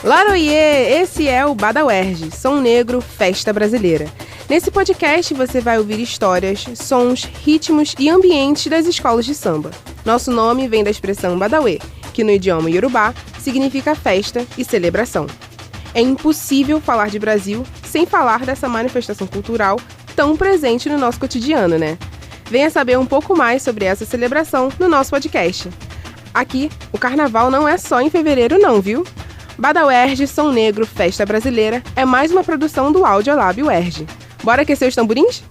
Laroiê, esse é o Badauerge, Som Negro, Festa Brasileira. Nesse podcast você vai ouvir histórias, sons, ritmos e ambientes das escolas de samba. Nosso nome vem da expressão Badauê, que no idioma iorubá significa festa e celebração. É impossível falar de Brasil sem falar dessa manifestação cultural tão presente no nosso cotidiano, né? Venha saber um pouco mais sobre essa celebração no nosso podcast. Aqui, o carnaval não é só em fevereiro não, viu? Badauerge, Som Negro, Festa Brasileira é mais uma produção do Audiolab UERJ. Bora aquecer os tamborins?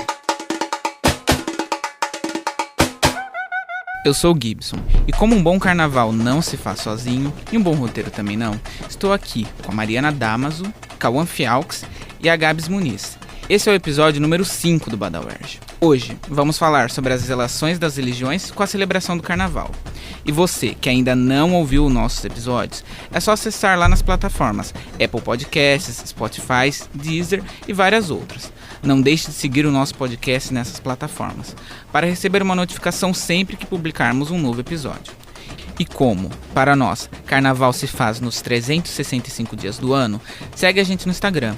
Eu sou o Gibson, e como um bom carnaval não se faz sozinho, e um bom roteiro também não, estou aqui com a Mariana Damaso, Cauã Fialques e a Gabs Muniz. Esse é o episódio número 5 do Badauerge. Hoje vamos falar sobre as relações das religiões com a celebração do carnaval. E você que ainda não ouviu nossos episódios, é só acessar lá nas plataformas Apple Podcasts, Spotify, Deezer e várias outras. Não deixe de seguir o nosso podcast nessas plataformas, para receber uma notificação sempre que publicarmos um novo episódio. E como, para nós, carnaval se faz nos 365 dias do ano, segue a gente no Instagram,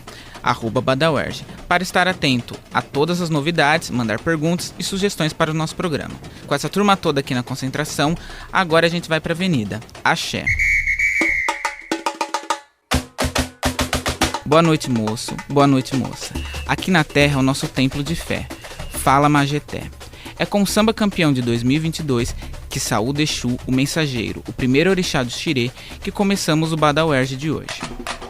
@Badauerge, para estar atento a todas as novidades, mandar perguntas e sugestões para o nosso programa. Com essa turma toda aqui na concentração, agora a gente vai para a avenida. Axé. Boa noite, moço. Boa noite, moça. Aqui na terra é o nosso templo de fé. Fala Majeté. É com o samba campeão de 2022 que saúda Exu, o mensageiro, o primeiro orixá do Xirê, que começamos o Badauerge de hoje.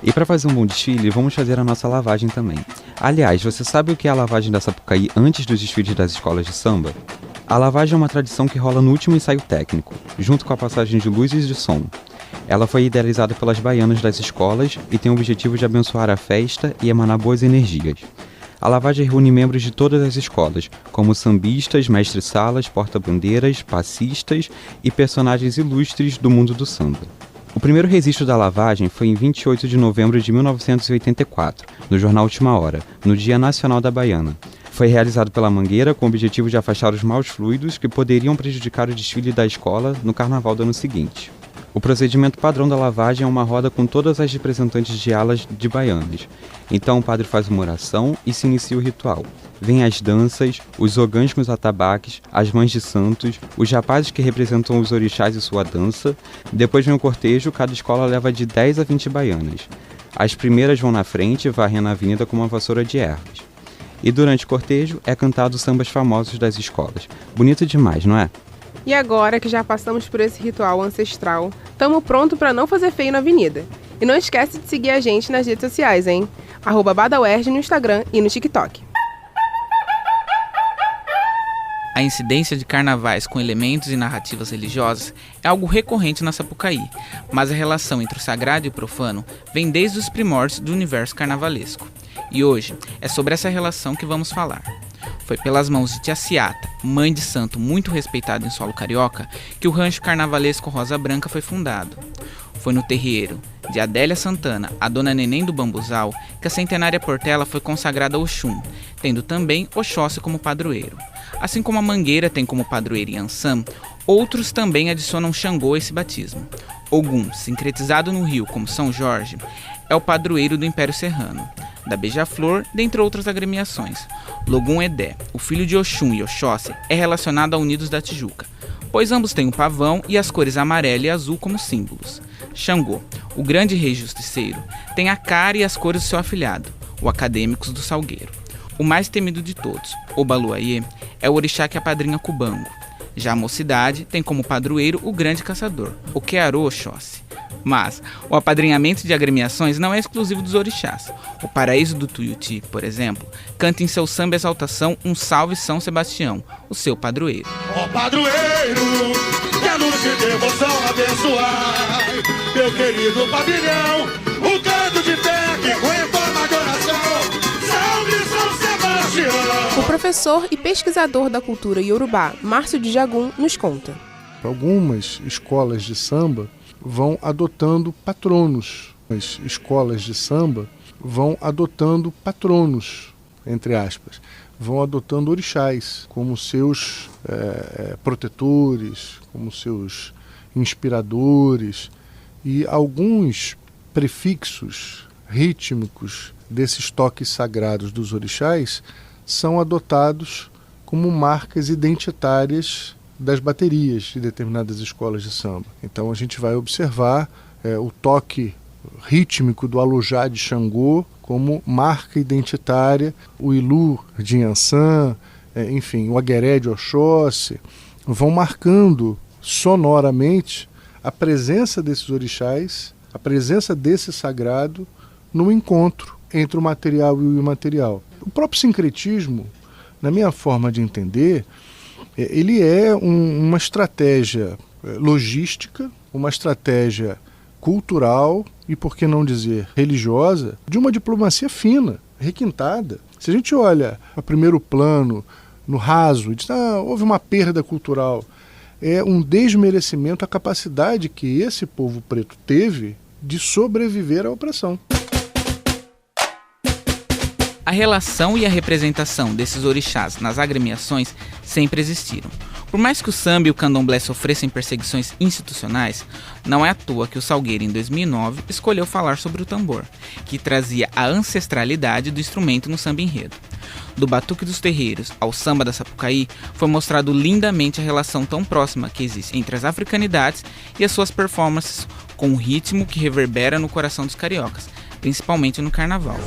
E para fazer um bom desfile, vamos fazer a nossa lavagem também. Aliás, você sabe o que é a lavagem da Sapucaí antes dos desfiles das escolas de samba? A lavagem é uma tradição que rola no último ensaio técnico, junto com a passagem de luzes e de som. Ela foi idealizada pelas baianas das escolas e tem o objetivo de abençoar a festa e emanar boas energias. A lavagem reúne membros de todas as escolas, como sambistas, mestres-salas, porta-bandeiras, passistas e personagens ilustres do mundo do samba. O primeiro registro da lavagem foi em 28 de novembro de 1984, no jornal Última Hora, no Dia Nacional da Baiana. Foi realizado pela Mangueira com o objetivo de afastar os maus fluidos que poderiam prejudicar o desfile da escola no carnaval do ano seguinte. O procedimento padrão da lavagem é uma roda com todas as representantes de alas de baianas. Então o padre faz uma oração e se inicia o ritual. Vêm as danças, os ogãs com os atabaques, as mães de santos, os rapazes que representam os orixás e sua dança. Depois vem o cortejo, cada escola leva de 10 a 20 baianas. As primeiras vão na frente, varrendo a avenida com uma vassoura de ervas. E durante o cortejo é cantado sambas famosos das escolas. Bonito demais, não é? E agora que já passamos por esse ritual ancestral, tamo pronto para não fazer feio na avenida. E não esquece de seguir a gente nas redes sociais, hein? @Badauerge no Instagram e no TikTok. A incidência de carnavais com elementos e narrativas religiosas é algo recorrente na Sapucaí, mas a relação entre o sagrado e o profano vem desde os primórdios do universo carnavalesco. E hoje é sobre essa relação que vamos falar. Foi pelas mãos de Tia Ciata, mãe de santo muito respeitado em solo carioca, que o rancho carnavalesco Rosa Branca foi fundado. Foi no terreiro de Adélia Santana, a dona Neném do Bambuzal, que a centenária Portela foi consagrada a Oxum, tendo também Oxóssi como padroeiro. Assim como a Mangueira tem como padroeiro Iansã, outros também adicionam Xangô a esse batismo. Ogum, sincretizado no Rio como São Jorge, é o padroeiro do Império Serrano. Da Beija-Flor, dentre outras agremiações. Logum Edé, o filho de Oxum e Oxóssi, é relacionado a Unidos da Tijuca, pois ambos têm o pavão e as cores amarela e azul como símbolos. Xangô, o grande rei justiceiro, tem a cara e as cores do seu afilhado, o Acadêmicos do Salgueiro. O mais temido de todos, o Baluayê, é o orixá que apadrinha Cubango. Já a Mocidade tem como padroeiro o grande caçador, o Quearô Oxóssi. Mas o apadrinhamento de agremiações não é exclusivo dos orixás. O Paraíso do Tuiuti, por exemplo, canta em seu samba exaltação um Salve São Sebastião, o seu padroeiro. Ó padroeiro, que a luz de devoção abençoar, meu querido pavilhão, o canto de fé que com forma de oração, Salve São Sebastião. O professor e pesquisador da cultura iorubá, Márcio de Jagum, nos conta. Algumas escolas de samba vão adotando patronos. As escolas de samba vão adotando patronos, entre aspas. Vão adotando orixás como seus protetores, como seus inspiradores. E alguns prefixos rítmicos desses toques sagrados dos orixás são adotados como marcas identitárias das baterias de determinadas escolas de samba. Então a gente vai observar o toque rítmico do Alujá de Xangô como marca identitária, o Ilu de Inhansã, enfim, o Agueré de Oxóssi, vão marcando sonoramente a presença desses orixás, a presença desse sagrado no encontro entre o material e o imaterial. O próprio sincretismo, na minha forma de entender, ele é uma estratégia logística, uma estratégia cultural e, por que não dizer, religiosa, de uma diplomacia fina, requintada. Se a gente olha a primeiro plano, no raso, e diz, houve uma perda cultural, é um desmerecimento à capacidade que esse povo preto teve de sobreviver à opressão. A relação e a representação desses orixás nas agremiações sempre existiram. Por mais que o samba e o candomblé sofressem perseguições institucionais, não é à toa que o Salgueiro, em 2009, escolheu falar sobre o tambor, que trazia a ancestralidade do instrumento no samba enredo. Do batuque dos terreiros ao samba da Sapucaí, foi mostrado lindamente a relação tão próxima que existe entre as africanidades e as suas performances, com um ritmo que reverbera no coração dos cariocas, principalmente no carnaval.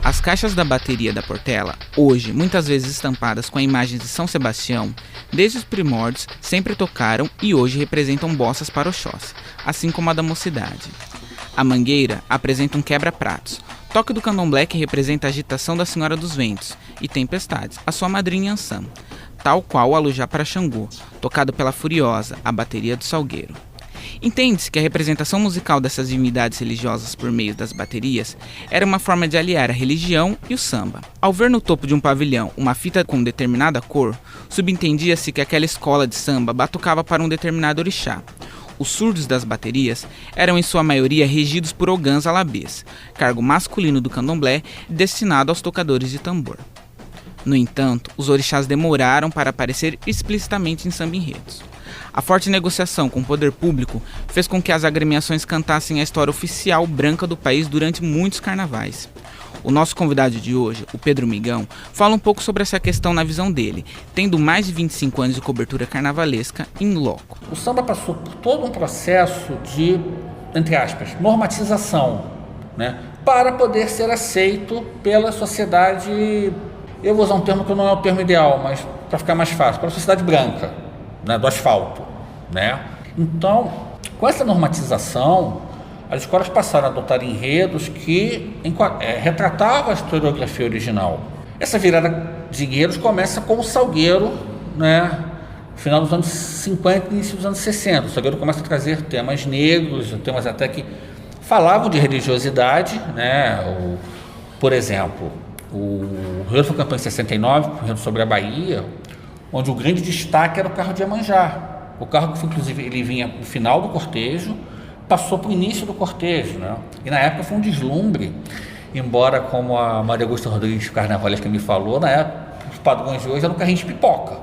As caixas da bateria da Portela, hoje muitas vezes estampadas com a imagem de São Sebastião, desde os primórdios sempre tocaram e hoje representam bossas para Oxóssi, assim como a da Mocidade. A Mangueira apresenta um quebra-pratos, toque do candomblé que representa a agitação da Senhora dos Ventos e Tempestades, a sua madrinha Ançã, tal qual o Alujá para Xangô, tocado pela Furiosa, a bateria do Salgueiro. Entende-se que a representação musical dessas divindades religiosas por meio das baterias era uma forma de aliar a religião e o samba. Ao ver no topo de um pavilhão uma fita com determinada cor, subentendia-se que aquela escola de samba batucava para um determinado orixá. Os surdos das baterias eram em sua maioria regidos por ogãs alabês, cargo masculino do candomblé destinado aos tocadores de tambor. No entanto, os orixás demoraram para aparecer explicitamente em samba-enredos. A forte negociação com o poder público fez com que as agremiações cantassem a história oficial branca do país durante muitos carnavais. O nosso convidado de hoje, o Pedro Migão, fala um pouco sobre essa questão na visão dele, tendo mais de 25 anos de cobertura carnavalesca em loco. O samba passou por todo um processo de, entre aspas, normatização, né, para poder ser aceito pela sociedade, eu vou usar um termo que não é o termo ideal, mas para ficar mais fácil, pela sociedade branca, né, do asfalto, né? Então, com essa normatização, as escolas passaram a adotar enredos que retratavam a historiografia original. Essa virada de enredos começa com o Salgueiro, né, final dos anos 50 e início dos anos 60. O Salgueiro começa a trazer temas negros, temas até que falavam de religiosidade, né? Por exemplo, o Rio foi campanha em 69, o Rio sobre a Bahia, onde o grande destaque era o carro de Iemanjá. O carro que, inclusive, ele vinha no final do cortejo, passou para o início do cortejo, né? E na época foi um deslumbre, embora, como a Maria Augusta Rodrigues, carnavalesca, me falou, na época, os padrões de hoje eram um carrinho de pipoca.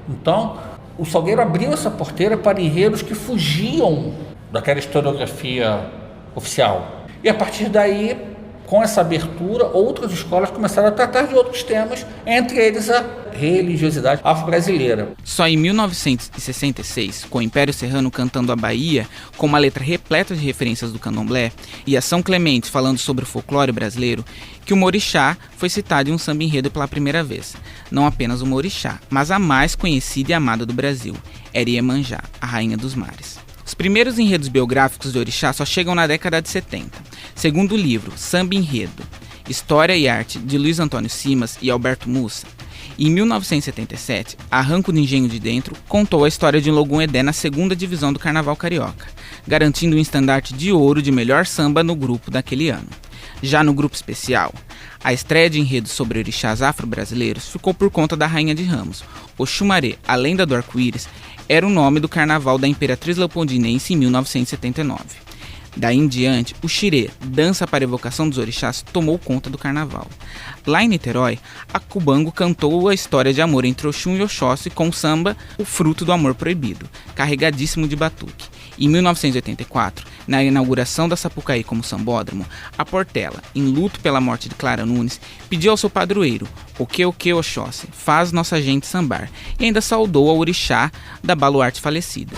Então, o Salgueiro abriu essa porteira para enredos que fugiam daquela historiografia oficial. E a partir daí, com essa abertura, outras escolas começaram a tratar de outros temas, entre eles a religiosidade afro-brasileira. Só em 1966, com o Império Serrano cantando a Bahia, com uma letra repleta de referências do candomblé, e a São Clemente falando sobre o folclore brasileiro, que o orixá foi citado em um samba-enredo pela primeira vez. Não apenas uma orixá, mas a mais conhecida e amada do Brasil, era Iemanjá, a rainha dos mares. Os primeiros enredos biográficos de orixá só chegam na década de 70. Segundo o livro Samba Enredo, História e Arte, de Luiz Antônio Simas e Alberto Mussa, em 1977, Arranco do Engenho de Dentro contou a história de um Logum Edé na segunda divisão do Carnaval Carioca, garantindo um estandarte de ouro de melhor samba no grupo daquele ano. Já no grupo especial, a estreia de enredos sobre orixás afro-brasileiros ficou por conta da Rainha de Ramos. Oxumaré, a lenda do arco-íris, era o nome do carnaval da Imperatriz Leopoldinense em 1979. Daí em diante, o xirê, dança para evocação dos orixás, tomou conta do carnaval. Lá em Niterói, a Cubango cantou a história de amor entre Oxum e Oxóssi com o samba O Fruto do Amor Proibido, carregadíssimo de batuque. Em 1984, na inauguração da Sapucaí como sambódromo, a Portela, em luto pela morte de Clara Nunes, pediu ao seu padroeiro, o que Oxóssi, faz nossa gente sambar, e ainda saudou ao orixá da baluarte falecida.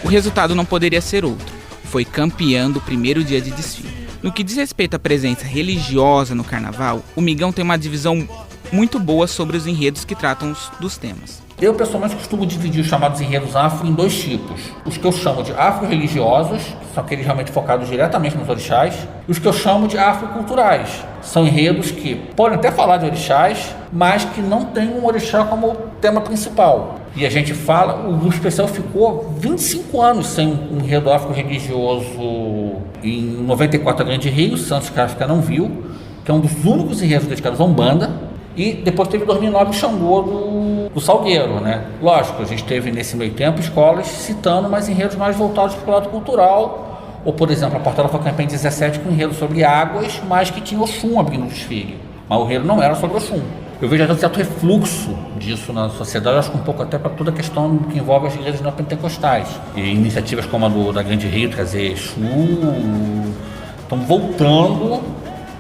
O resultado não poderia ser outro. Foi campeã do primeiro dia de desfile. No que diz respeito à presença religiosa no carnaval, o Migão tem uma divisão muito boa sobre os enredos que tratam dos temas. Eu, pessoalmente, costumo dividir os chamados enredos afro em dois tipos. Os que eu chamo de afro-religiosos, que são aqueles realmente focados diretamente nos orixás, e os que eu chamo de afroculturais. São enredos que podem até falar de orixás, mas que não têm um orixá como tema principal. E a gente fala, o Grupo Especial ficou 25 anos sem um enredo afro-religioso. Em 94, a Grande Rio, Santos Kafka não viu, que é um dos únicos enredos dedicados à Umbanda. E depois teve 2009 o Xangô do Salgueiro, né? Lógico, a gente teve nesse meio tempo escolas citando mais enredos mais voltados para o lado cultural. Ou, por exemplo, a Portela foi campeã em 17 com um enredo sobre águas, mas que tinha Oxum abrindo o desfile. Mas o enredo não era sobre Oxum. Eu vejo até um certo refluxo disso na sociedade, acho que um pouco até para toda a questão que envolve as igrejas neopentecostais. E iniciativas como a da Grande Rio, trazer Exu, estão voltando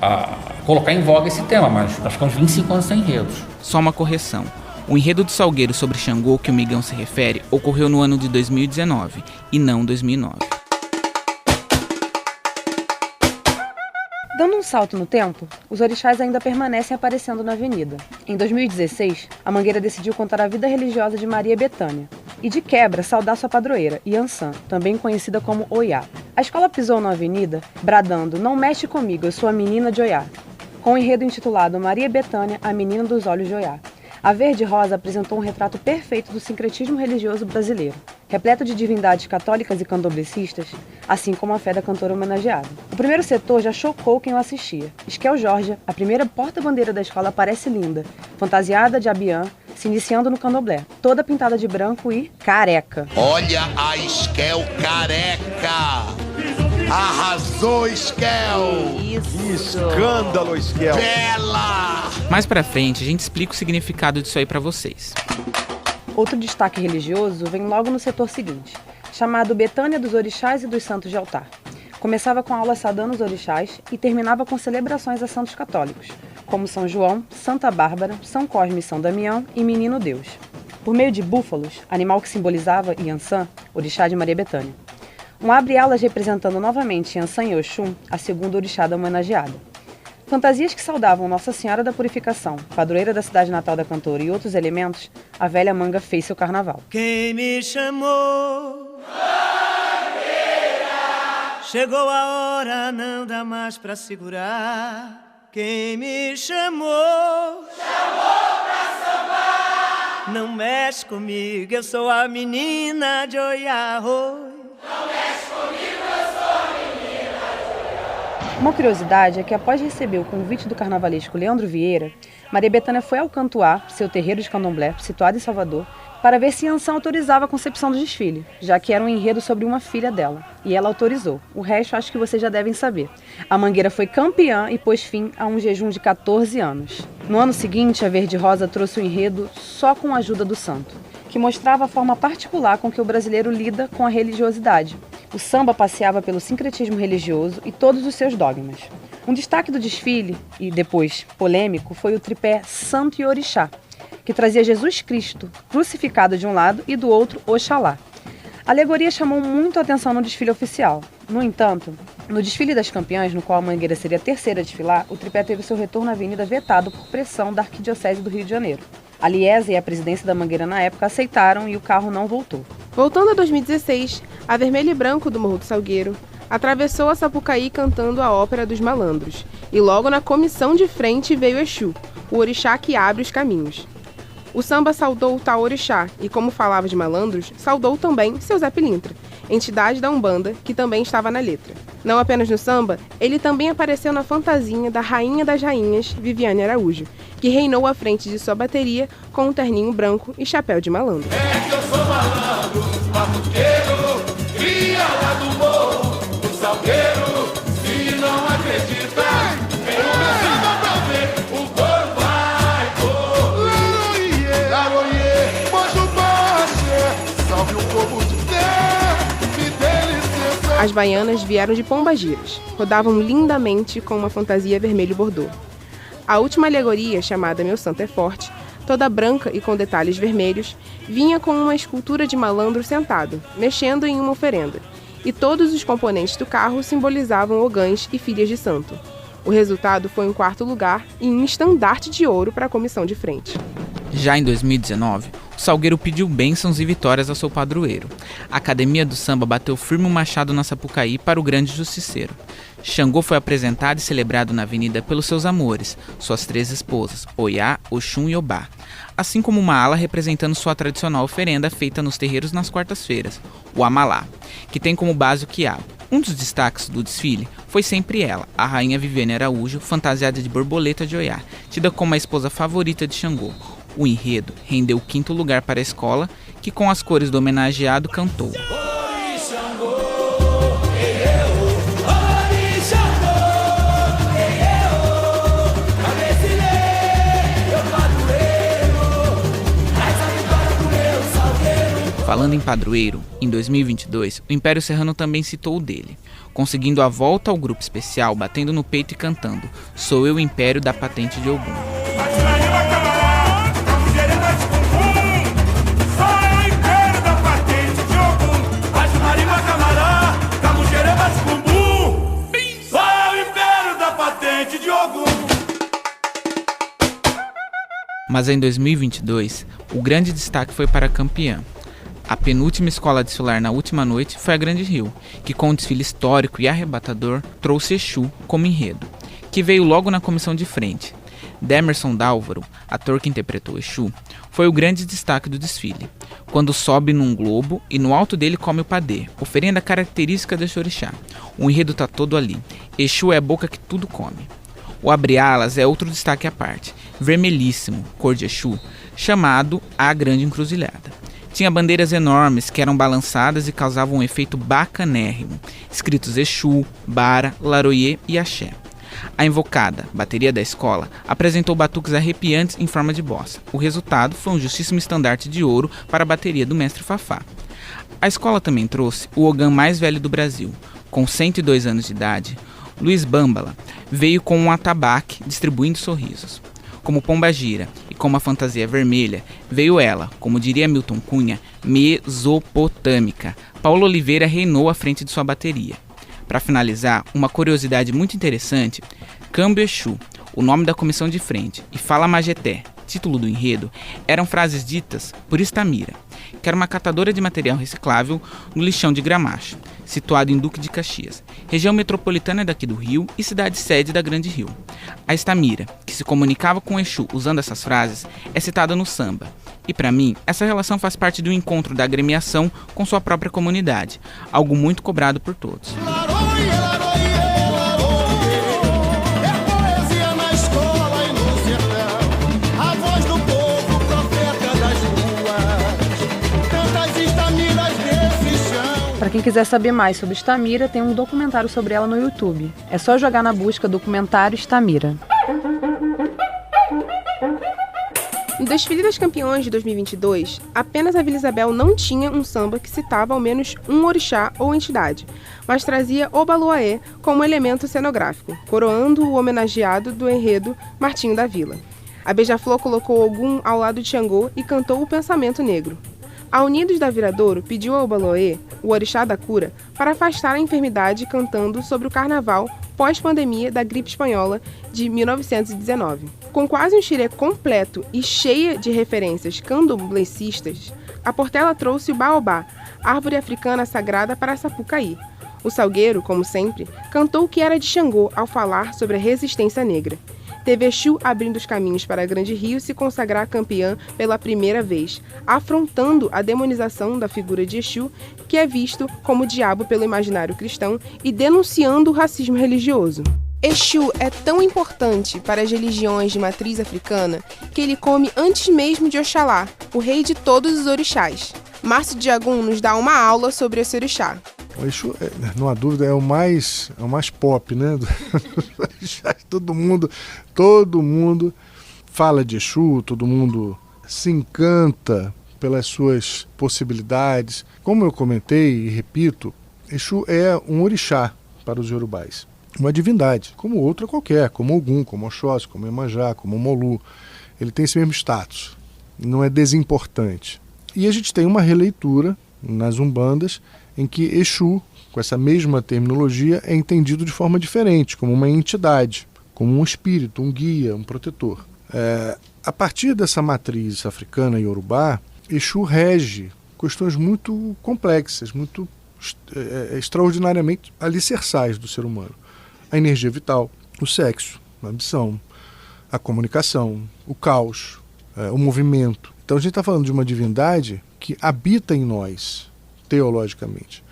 a colocar em voga esse tema, mas nós ficamos 25 anos sem enredos. Só uma correção. O enredo do Salgueiro sobre Xangô que o Migão se refere ocorreu no ano de 2019 e não 2009. Dando um salto no tempo, os orixás ainda permanecem aparecendo na avenida. Em 2016, a Mangueira decidiu contar a vida religiosa de Maria Bethânia e, de quebra, saudar sua padroeira, Iansã, também conhecida como Oiá. A escola pisou na avenida, bradando "Não mexe comigo, eu sou a menina de Oiá", com o enredo intitulado Maria Bethânia, a menina dos olhos de Oiá. A Verde Rosa apresentou um retrato perfeito do sincretismo religioso brasileiro, repleto de divindades católicas e candomblecistas, assim como a fé da cantora homenageada. O primeiro setor já chocou quem o assistia. Esquel Jorge, a primeira porta-bandeira da escola, aparece linda, fantasiada de Abiã, se iniciando no candomblé, toda pintada de branco e careca. Olha a Esquel careca! Arrasou, Esquel! Que escândalo, Esquel! Bela! Mais pra frente, a gente explica o significado disso aí pra vocês. Outro destaque religioso vem logo no setor seguinte, chamado Betânia dos Orixás e dos Santos de Altar. Começava com aulas sadando os orixás e terminava com celebrações a santos católicos, como São João, Santa Bárbara, São Cosme e São Damião e Menino Deus. Por meio de búfalos, animal que simbolizava Iansã, orixá de Maria Bethânia. Um abre-alas representando novamente Iansã e Oxum, a segunda orixá homenageada. Fantasias que saudavam Nossa Senhora da Purificação, padroeira da cidade natal da cantora e outros elementos, a velha manga fez seu carnaval. Quem me chamou? Mangueira! Chegou a hora, não dá mais pra segurar. Quem me chamou? Chamou pra sambar! Não mexe comigo, eu sou a menina de Oiá. Uma curiosidade é que, após receber o convite do carnavalesco Leandro Vieira, Maria Bethânia foi ao Cantuá, seu terreiro de candomblé, situado em Salvador, para ver se Iansã autorizava a concepção do desfile, já que era um enredo sobre uma filha dela. E ela autorizou. O resto acho que vocês já devem saber. A Mangueira foi campeã e pôs fim a um jejum de 14 anos. No ano seguinte, a Verde Rosa trouxe o enredo Só com a Ajuda do Santo, que mostrava a forma particular com que o brasileiro lida com a religiosidade. O samba passeava pelo sincretismo religioso e todos os seus dogmas. Um destaque do desfile, e depois polêmico, foi o tripé Santo e Orixá, que trazia Jesus Cristo crucificado de um lado e do outro Oxalá. A alegoria chamou muito a atenção no desfile oficial. No entanto, no desfile das campeãs, no qual a Mangueira seria a terceira a desfilar, o tripé teve seu retorno na avenida vetado por pressão da Arquidiocese do Rio de Janeiro. A Liesa e a presidência da Mangueira na época aceitaram e o carro não voltou. Voltando a 2016, a Vermelho e Branco do Morro do Salgueiro atravessou a Sapucaí cantando a Ópera dos Malandros, e logo na comissão de frente veio Exu, o orixá que abre os caminhos. O samba saudou o tal orixá e, como falava de malandros, saudou também seu Zé Pilintra, entidade da Umbanda, que também estava na letra. Não apenas no samba, ele também apareceu na fantasinha da rainha das rainhas, Viviane Araújo, que reinou à frente de sua bateria com um terninho branco e chapéu de malandro. É que eu sou malandro, batuqueiro, cria lá do morro, o salgueiro, se não acredita, vem o meu samba pra ver, o couro vai pôr. Laroie, mojo baixo, salve o povo de Deus, me dê licença. As baianas vieram de Pombagiras, rodavam lindamente com uma fantasia vermelho bordô. A última alegoria, chamada Meu Santo é Forte, toda branca e com detalhes vermelhos, vinha com uma escultura de malandro sentado, mexendo em uma oferenda, e todos os componentes do carro simbolizavam ogãs e filhas de santo. O resultado foi um 4º lugar e um estandarte de ouro para a comissão de frente. Já em 2019, o Salgueiro pediu bênçãos e vitórias ao seu padroeiro. A Academia do Samba bateu firme o machado na Sapucaí para o grande justiceiro. Xangô foi apresentado e celebrado na avenida pelos seus amores, suas 3 esposas, Oiá, Oxum e Obá, assim como uma ala representando sua tradicional oferenda feita nos terreiros nas quartas-feiras, o Amalá, que tem como base o quiabo. Um dos destaques do desfile foi sempre ela, a rainha Viviane Araújo, fantasiada de borboleta de Oiá, tida como a esposa favorita de Xangô. O enredo rendeu o 5º lugar para a escola, que com as cores do homenageado cantou. Falando em padroeiro, em 2022, o Império Serrano também citou o dele, conseguindo a volta ao grupo especial, batendo no peito e cantando "Sou eu o Império da Patente de Ogum". Mas em 2022, o grande destaque foi para a campeã. A penúltima escola a desfilar na última noite foi a Grande Rio, que com um desfile histórico e arrebatador trouxe Exu como enredo, que veio logo na comissão de frente. Demerson Dálvaro, ator que interpretou Exu, foi o grande destaque do desfile, quando sobe num globo e no alto dele come o padê, oferenda característica deste orixá. O enredo tá todo ali, Exu é a boca que tudo come. O abre-alas é outro destaque à parte, vermelhíssimo, cor de Exu, chamado a Grande Encruzilhada. Tinha bandeiras enormes que eram balançadas e causavam um efeito bacanérrimo, escritos Exu, Bara, Laroie e Axé. A invocada, bateria da escola, apresentou batuques arrepiantes em forma de bossa. O resultado foi um justíssimo estandarte de ouro para a bateria do mestre Fafá. A escola também trouxe o ogã mais velho do Brasil. Com 102 anos de idade, Luiz Bambala veio com um atabaque distribuindo sorrisos. Como Pombagira e com uma fantasia vermelha, veio ela, como diria Milton Cunha, mesopotâmica. Paulo Oliveira reinou à frente de sua bateria. Para finalizar, uma curiosidade muito interessante, Câmbio Exu, o nome da comissão de frente, e Fala Majeté, título do enredo, eram frases ditas por Estamira, que era uma catadora de material reciclável no lixão de Gramacho, situado em Duque de Caxias, região metropolitana daqui do Rio e cidade-sede da Grande Rio. A Estamira, que se comunicava com Exu usando essas frases, é citada no samba. E para mim, essa relação faz parte do encontro da agremiação com sua própria comunidade, algo muito cobrado por todos. Para quem quiser saber mais sobre Estamira, tem um documentário sobre ela no YouTube. É só jogar na busca documentário Estamira. No desfile das campeões de 2022, apenas a Vila Isabel não tinha um samba que citava ao menos um orixá ou entidade, mas trazia o Baluaê como elemento cenográfico, coroando o homenageado do enredo Martinho da Vila. A Beija-Flor colocou Ogum ao lado de Xangô e cantou o Pensamento Negro. A Unidos da Viradouro pediu ao Baluaê, o orixá da cura, para afastar a enfermidade cantando sobre o carnaval pós-pandemia da gripe espanhola de 1919. Com quase um xirê completo e cheia de referências candomblecistas, a Portela trouxe o baobá, árvore africana sagrada para Sapucaí. O Salgueiro, como sempre, cantou o que era de Xangô ao falar sobre a resistência negra. teve Exu abrindo os caminhos para Grande Rio se consagrar campeã pela primeira vez, afrontando a demonização da figura de Exu, que é visto como diabo pelo imaginário cristão, e denunciando o racismo religioso. Exu é tão importante para as religiões de matriz africana que ele come antes mesmo de Oxalá, o rei de todos os orixás. Márcio Diagum nos dá uma aula sobre esse orixá. O Exu, não há dúvida, é o mais pop, né? Todo mundo fala de Exu, todo mundo se encanta pelas suas possibilidades. Como eu comentei e repito, Exu é um orixá para os iorubás. Uma divindade, como outra qualquer, como Ogum, como Oxóssi, como Iemanjá, como Molu. Ele tem esse mesmo status, não é desimportante. E a gente tem uma releitura nas umbandas em que Exu, com essa mesma terminologia, é entendido de forma diferente, como uma entidade, como um espírito, um guia, um protetor. A partir dessa matriz africana e iorubá, Exu rege questões muito complexas, muito extraordinariamente alicerçais do ser humano. A energia vital, o sexo, a ambição, a comunicação, o caos, o movimento. Então a gente está falando de uma divindade que habita em nós, teologicamente.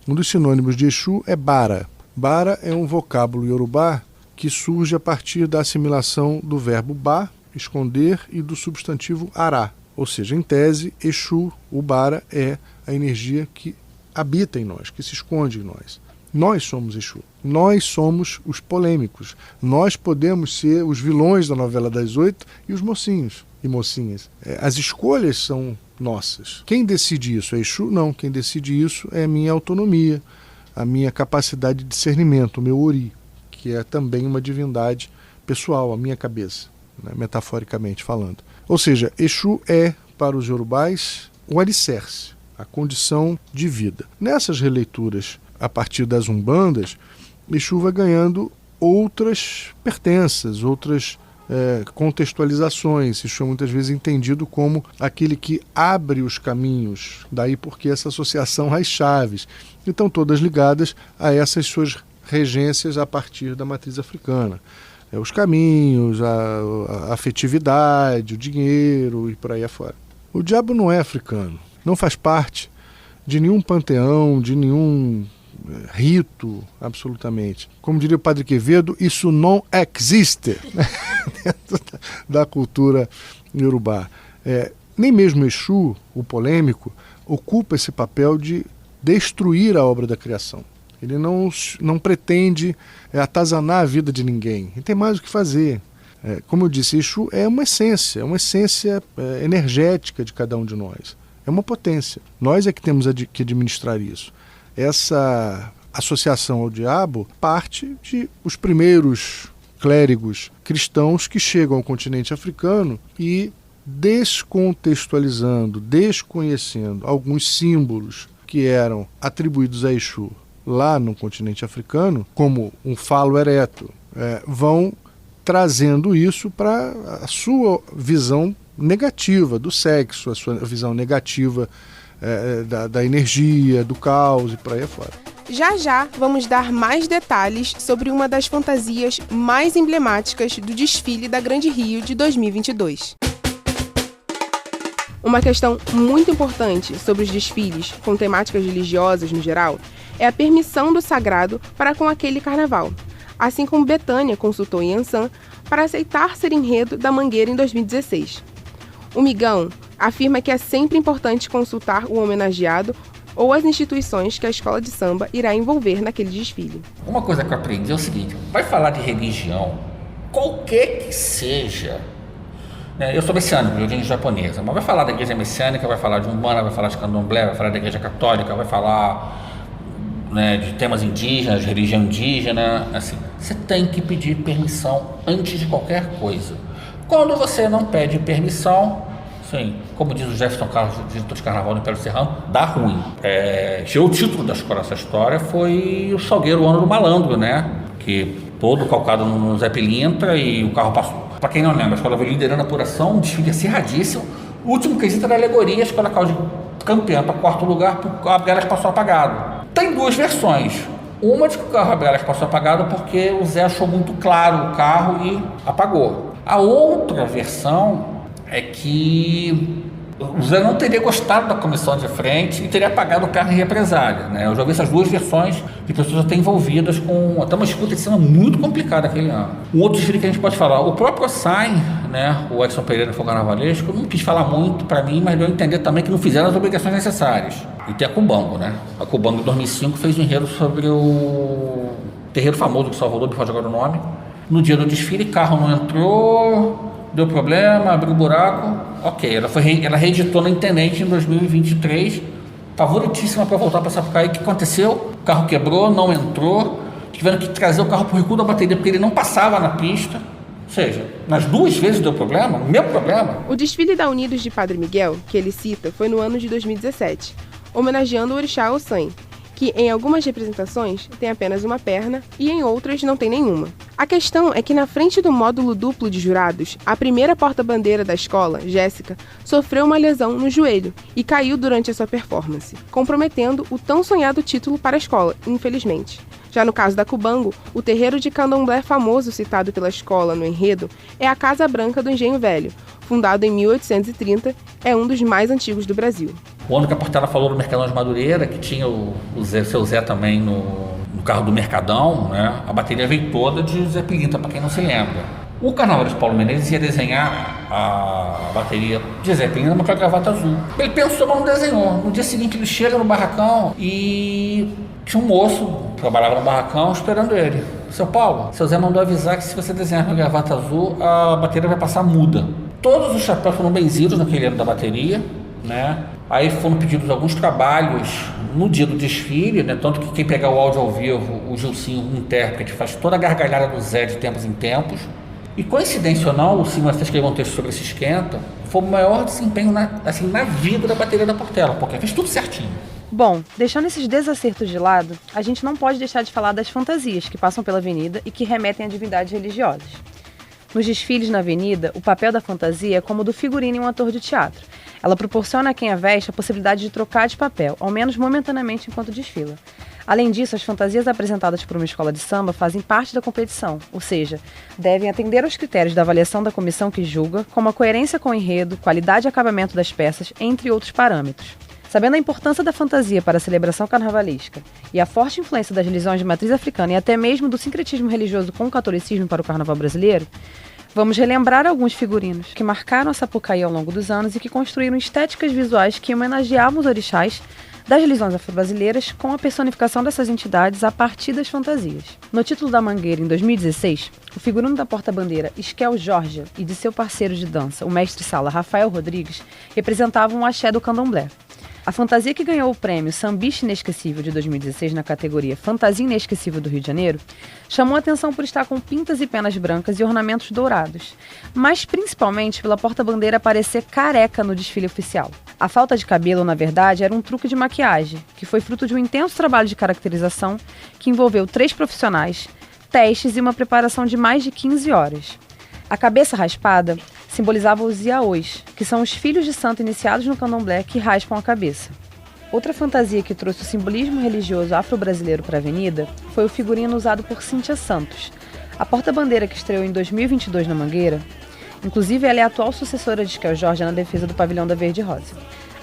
Um dos sinônimos de Exu é Bara. Bara é um vocábulo iorubá que surge a partir da assimilação do verbo ba, esconder, e do substantivo ará. Ou seja, em tese, Exu, o Bara, é a energia que habita em nós, que se esconde em nós. Nós somos Exu. Nós somos os polêmicos. Nós podemos ser os vilões da novela das 8 e os mocinhos e mocinhas. As escolhas são nossas. Quem decide isso? É Exu? Não. Quem decide isso é a minha autonomia, a minha capacidade de discernimento, o meu Ori, que é também uma divindade pessoal, a minha cabeça, né, metaforicamente falando. Ou seja, Exu é, para os iorubás, o alicerce, a condição de vida. Nessas releituras, a partir das umbandas, Exu vai ganhando outras pertenças, outras contextualizações. Exu é muitas vezes entendido como aquele que abre os caminhos, daí porque essa associação às chaves. Então todas ligadas a essas suas regências a partir da matriz africana. Os caminhos, a afetividade, o dinheiro e por aí afora. O diabo não é africano, não faz parte de nenhum panteão, de nenhum rito, absolutamente. Como diria o Padre Quevedo, isso não existe dentro da cultura iorubá. Nem mesmo Exu, o polêmico, ocupa esse papel de destruir a obra da criação. Ele não pretende atazanar a vida de ninguém. Ele tem mais o que fazer. Como eu disse, Exu é uma essência energética de cada um de nós. É uma potência. Nós é que temos que administrar isso. Essa associação ao diabo parte de os primeiros clérigos cristãos que chegam ao continente africano e, descontextualizando, desconhecendo alguns símbolos que eram atribuídos a Exu lá no continente africano, como um falo ereto, vão trazendo isso para a sua visão negativa do sexo, a sua visão negativa da energia, do caos e por aí afora. Já já vamos dar mais detalhes sobre uma das fantasias mais emblemáticas do desfile da Grande Rio de 2022. Uma questão muito importante sobre os desfiles com temáticas religiosas no geral é a permissão do sagrado para com aquele carnaval, assim como Bethânia consultou Yansan para aceitar ser enredo da Mangueira em 2016. O Migão afirma que é sempre importante consultar o homenageado ou as instituições que a escola de samba irá envolver naquele desfile. Uma coisa que eu aprendi é o seguinte: vai falar de religião, qualquer que seja, né? Eu sou messiânico, de origem japonesa, mas vai falar da igreja messiânica, vai falar de Umbanda, vai falar de Candomblé, vai falar da igreja católica, vai falar, né, de temas indígenas, de religião indígena, assim, você tem que pedir permissão antes de qualquer coisa. Quando você não pede permissão, sim, como diz o Jefferson Carlos, diretor de Carnaval do Império Serrano, dá ruim. O título da escola dessa história foi o Salgueiro, o ano do malandro, né? Que todo calcado no Zé Pilintra e o carro passou. Para quem não lembra, a escola veio liderando a apuração, um desfile acirradíssimo. O último quesito era a alegoria, a escola caiu de campeã para quarto lugar, porque a Abgeras passou apagado. Tem duas versões. Uma de que o carro Abrellas passou apagado porque o Zé achou muito claro o carro e apagou. A outra versão é que o Zé não teria gostado da comissão de frente e teria apagado o carro em represália, né? Eu já vi essas duas versões de pessoas até envolvidas com até uma disputa de cena muito complicada aquele ano. Um outro desfile que a gente pode falar, o próprio Ossain, né, o Edson Pereira foi carnavalesco, não quis falar muito para mim, mas deu a entender também que não fizeram as obrigações necessárias. E tem a Cubango, né? A Cubango em 2005 fez um enredo sobre o terreiro famoso de Salvador, me foge agora o nome. No dia do desfile, carro não entrou, deu problema, abriu buraco, ok. Ela reeditou na Intendente em 2023, favoritíssima para voltar para Sapucaí. O que aconteceu? O carro quebrou, não entrou, tiveram que trazer o carro para o recuo da bateria porque ele não passava na pista. Ou seja, nas duas vezes deu problema, o mesmo problema. O desfile da Unidos de Padre Miguel, que ele cita, foi no ano de 2017, homenageando o orixá Ossain, que em algumas representações tem apenas uma perna e em outras não tem nenhuma. A questão é que na frente do módulo duplo de jurados, a primeira porta-bandeira da escola, Jéssica, sofreu uma lesão no joelho e caiu durante a sua performance, comprometendo o tão sonhado título para a escola, infelizmente. Já no caso da Cubango, o terreiro de candomblé famoso citado pela escola no enredo é a Casa Branca do Engenho Velho, fundado em 1830, é um dos mais antigos do Brasil. O ano que a Portela falou do Mercadão de Madureira, que tinha o seu Zé também no carro do Mercadão, né? A bateria veio toda de Zé Pilintra, para quem não se lembra. O carnaval de Paulo Menezes ia desenhar a bateria de Zé Pilintra, mas com a gravata azul. Ele pensou, mas não desenhou. No dia seguinte ele chega no barracão e tinha um moço que trabalhava no barracão esperando ele. Seu Paulo, seu Zé mandou avisar que se você desenhar com a gravata azul, a bateria vai passar muda. Todos os chapéus foram benzidos naquele ano da bateria, né? Aí foram pedidos alguns trabalhos no dia do desfile, né? Tanto que quem pegar o áudio ao vivo, o Gilcinho, o intérprete, faz toda a gargalhada do Zé de tempos em tempos. E coincidência ou não, o Silvio até escreveu um texto sobre esse esquenta, foi o maior desempenho na vida da bateria da Portela, porque fez tudo certinho. Bom, deixando esses desacertos de lado, a gente não pode deixar de falar das fantasias que passam pela avenida e que remetem a divindades religiosas. Nos desfiles na avenida, o papel da fantasia é como o do figurino em um ator de teatro. Ela proporciona a quem a veste a possibilidade de trocar de papel, ao menos momentaneamente enquanto desfila. Além disso, as fantasias apresentadas por uma escola de samba fazem parte da competição, ou seja, devem atender aos critérios da avaliação da comissão que julga, como a coerência com o enredo, qualidade e acabamento das peças, entre outros parâmetros. Sabendo a importância da fantasia para a celebração carnavalesca e a forte influência das religiões de matriz africana e até mesmo do sincretismo religioso com o catolicismo para o carnaval brasileiro, vamos relembrar alguns figurinos que marcaram a Sapucaí ao longo dos anos e que construíram estéticas visuais que homenageavam os orixás das religiões afro-brasileiras com a personificação dessas entidades a partir das fantasias. No título da Mangueira, em 2016, o figurino da porta-bandeira Esquel Jorge e de seu parceiro de dança, o mestre-sala Rafael Rodrigues, representavam o axé do candomblé. A fantasia que ganhou o prêmio Sambista Inesquecível de 2016 na categoria Fantasia Inesquecível do Rio de Janeiro chamou a atenção por estar com pintas e penas brancas e ornamentos dourados, mas principalmente pela porta-bandeira parecer careca no desfile oficial. A falta de cabelo, na verdade, era um truque de maquiagem, que foi fruto de um intenso trabalho de caracterização que envolveu 3 profissionais, testes e uma preparação de mais de 15 horas. A cabeça raspada simbolizava os iaôs, que são os filhos de santo iniciados no candomblé que raspam a cabeça. Outra fantasia que trouxe o simbolismo religioso afro-brasileiro para a avenida foi o figurino usado por Cíntia Santos, a porta-bandeira que estreou em 2022 na Mangueira. Inclusive, ela é a atual sucessora de Esquel Jorge na defesa do pavilhão da Verde Rosa.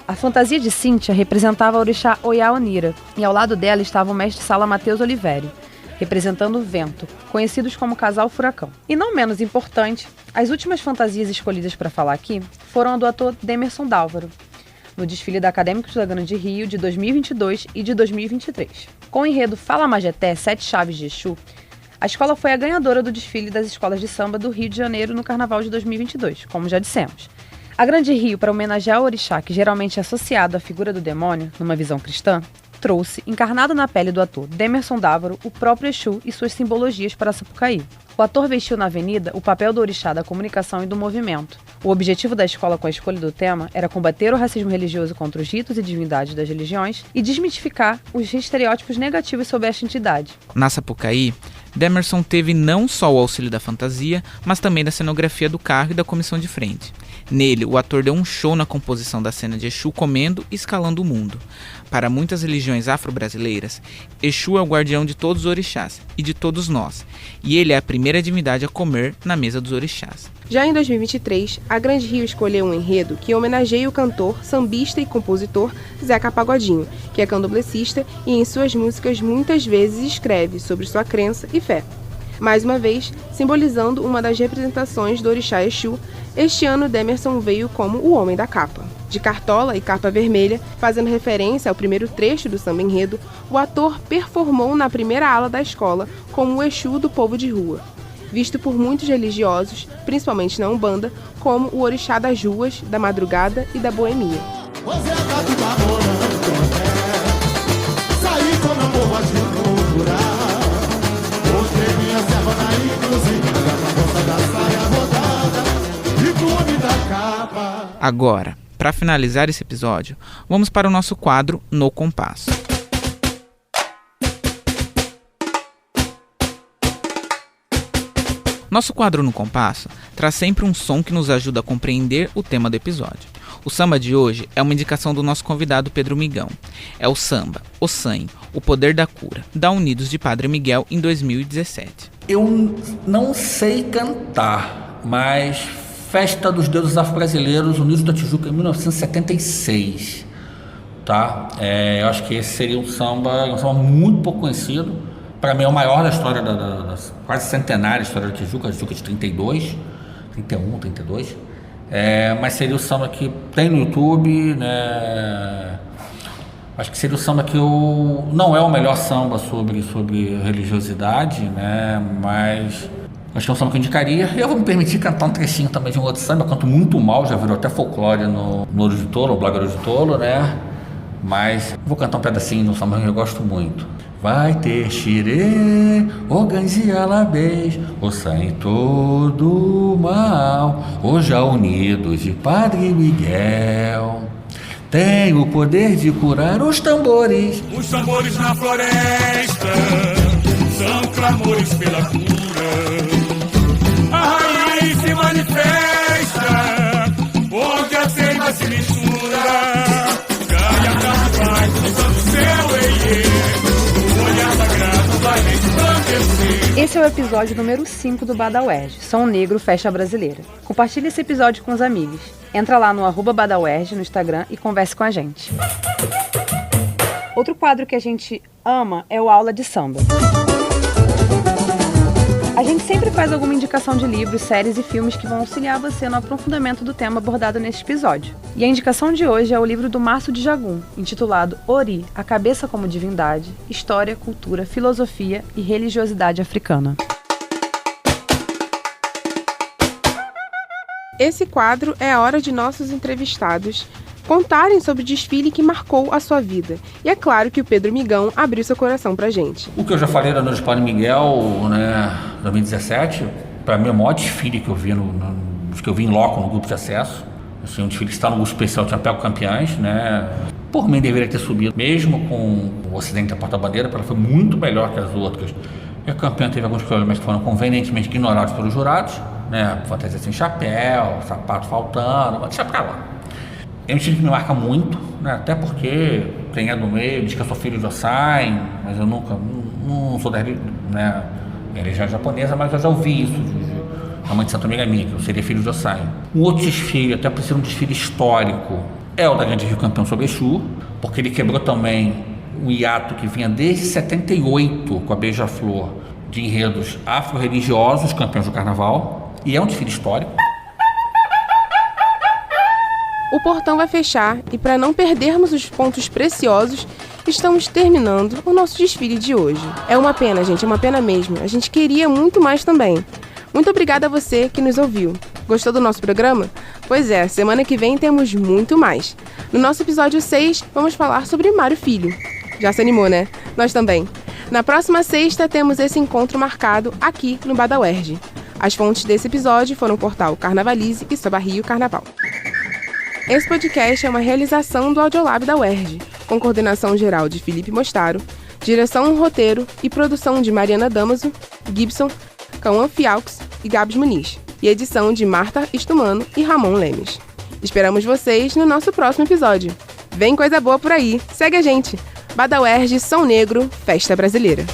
A fantasia de Cíntia representava a orixá Oiá Onira, e ao lado dela estava o mestre-sala Matheus Olivério, representando o vento, conhecidos como Casal Furacão. E não menos importante, as últimas fantasias escolhidas para falar aqui foram a do ator Demerson Dálvaro, no desfile da Acadêmicos da Grande Rio de 2022 e de 2023. Com o enredo Fala Majeté, 7 Chaves de Exu, a escola foi a ganhadora do desfile das escolas de samba do Rio de Janeiro no Carnaval de 2022, como já dissemos. A Grande Rio, para homenagear o orixá, que geralmente é associado à figura do demônio, numa visão cristã, trouxe, encarnado na pele do ator Demerson Dálvaro, o próprio Exu e suas simbologias para Sapucaí. O ator vestiu na avenida o papel do orixá da comunicação e do movimento. O objetivo da escola com a escolha do tema era combater o racismo religioso contra os ritos e divindades das religiões e desmitificar os estereótipos negativos sobre esta entidade. Na Sapucaí, Demerson teve não só o auxílio da fantasia, mas também da cenografia do carro e da comissão de frente. Nele, o ator deu um show na composição da cena de Exu comendo e escalando o mundo. Para muitas religiões afro-brasileiras, Exu é o guardião de todos os orixás e de todos nós, e ele é a primeira divindade a comer na mesa dos orixás. Já em 2023, a Grande Rio escolheu um enredo que homenageia o cantor, sambista e compositor Zeca Pagodinho, que é candomblessista e em suas músicas muitas vezes escreve sobre sua crença e fé. Mais uma vez, simbolizando uma das representações do orixá Exu, este ano Demerson veio como o Homem da Capa. De cartola e capa vermelha, fazendo referência ao primeiro trecho do samba enredo, o ator performou na primeira ala da escola como o Exu do povo de rua, visto por muitos religiosos, principalmente na Umbanda, como o orixá das ruas, da madrugada e da boemia. Agora, para finalizar esse episódio, vamos para o nosso quadro No Compasso. Nosso quadro No Compasso traz sempre um som que nos ajuda a compreender o tema do episódio. O samba de hoje é uma indicação do nosso convidado Pedro Migão. É o samba O Sanho, o Poder da Cura, da Unidos de Padre Miguel em 2017. Eu não sei cantar, mas Festa dos Deuses Afro-Brasileiros Unidos da Tijuca em 1976, tá? Eu acho que esse seria um samba muito pouco conhecido. Para mim é o maior da história, da quase centenária história da Tijuca, a Tijuca de 32, 31, 32. Mas seria o samba que tem no YouTube, né? Acho que seria o samba que não é o melhor samba sobre religiosidade, né? Mas acho que é um samba que eu indicaria. E eu vou me permitir cantar um trechinho também de um outro samba. Eu canto muito mal, já virou até folclore no Ouro de Tolo, o Blaga Ouro de Tolo, né? Mas vou cantar um pedacinho de um samba que eu gosto muito. Vai ter xirê, o ganze alabês, o sangue todo mal, hoje a Unidos de Padre Miguel tem o poder de curar os tambores. Os tambores na floresta são clamores pela cura. A raiz se manifesta onde a seiva se mistura. Gaia carnavais, cruzando o céu, Esse é o episódio número 5 do Badauerge, Som Negro Festa Brasileira. Compartilhe esse episódio com os amigos. Entra lá no @Badauerge no Instagram e converse com a gente. Outro quadro que a gente ama é o Aula de Samba. A gente sempre faz alguma indicação de livros, séries e filmes que vão auxiliar você no aprofundamento do tema abordado neste episódio. E a indicação de hoje é o livro do Márcio de Jagum, intitulado Ori, a Cabeça como Divindade, História, Cultura, Filosofia e Religiosidade Africana. Esse quadro é a hora de nossos entrevistados contarem sobre o desfile que marcou a sua vida. E é claro que o Pedro Migão abriu seu coração pra gente. O que eu já falei da Noite de Padre Miguel, né, 2017, para mim é o maior desfile que eu vi em loco no grupo de acesso. Assim, um desfile que está no grupo especial de Chapéu Campeãs, né? Por mim deveria ter subido, mesmo com o Ocidente da porta-bandeira, porque ela foi muito melhor que as outras. E a campeã teve alguns problemas que foram convenientemente ignorados pelos jurados, né? Fantasia sem chapéu, sapato faltando, mas deixa pra lá. É um estilo que me marca muito, né? Até porque tem no meio, diz que eu sou filho de Osai, mas eu não sou da religião japonesa, mas eu já ouvi isso da mãe de Santa Amiga minha, que eu seria filho de Osai. Um outro desfile, até por ser um desfile histórico, é o da Grande Rio Campeão sobre Exu, porque ele quebrou também um hiato que vinha desde 78 com a Beija-Flor de enredos afro-religiosos, campeões do carnaval, e é um desfile histórico. O portão vai fechar e, para não perdermos os pontos preciosos, estamos terminando o nosso desfile de hoje. É uma pena, gente, é uma pena mesmo. A gente queria muito mais também. Muito obrigada a você que nos ouviu. Gostou do nosso programa? Pois é, semana que vem temos muito mais. No nosso episódio 6, vamos falar sobre Mário Filho. Já se animou, né? Nós também. Na próxima sexta, temos esse encontro marcado aqui no Badauerge. As fontes desse episódio foram o portal Carnavalize e Samba Rio Carnaval. Esse podcast é uma realização do Audiolab da UERJ, com coordenação geral de Felipe Mostaro, direção, roteiro e produção de Mariana Damaso, Gibson, Cauã Fialques e Gabs Muniz. e edição de Marta Stumano e Ramon Lemes. Esperamos vocês no nosso próximo episódio. Vem coisa boa por aí, segue a gente! Bada UERJ, Som Negro, Festa Brasileira.